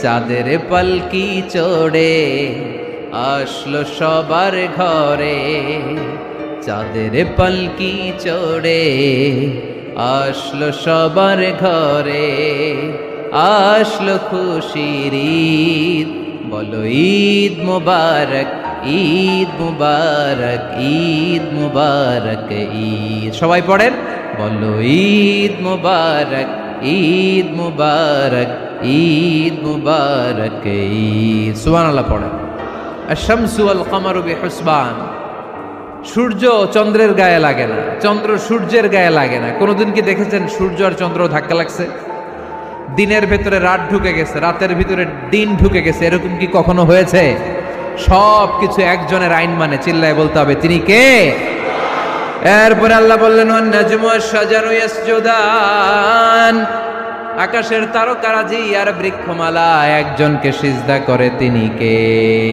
চাঁদের পালকি চড়ে আসলো সবার ঘরে, চাঁদের পালকি চড়ে আসলো সবার ঘরে, আসলো খুশির ঈদ, বলো ঈদ মুবারক, ঈদ মুবারক, ঈদ মুবারক, ঈদ। সবাই পড়েন, বলো ঈদ মুবারক, ঈদ মুবারক, ঈদ মুবারক, ঈদ। সুবহানাল্লাহ পড়েন। আশ-শামসু ওয়াল কামারু বিহুসবান। সূর্য চন্দ্রের গায়ে লাগে না, চন্দ্র সূর্যের গায়ে লাগে না। কোনোদিন কি দেখেছেন সূর্য আর চন্দ্র ধাক্কা লাগছে? দিনের ভেতরে রাত ঢুকে গেছে, রাতের ভিতরে দিন ঢুকে গেছে, এরকম কি কখনো হয়েছে? সব কিছু একজনের আইন মানে, চিল্লায় বলতে হবে তিনি কে। এরপরে আল্লাহ বললেন ওয়ান নাজমু ওয়াশ-শাজারু ইয়াসজুদান, আকাশের তারকারাজি আর বৃক্ষমালা একজনকে সিজদা করে, তিনি কে?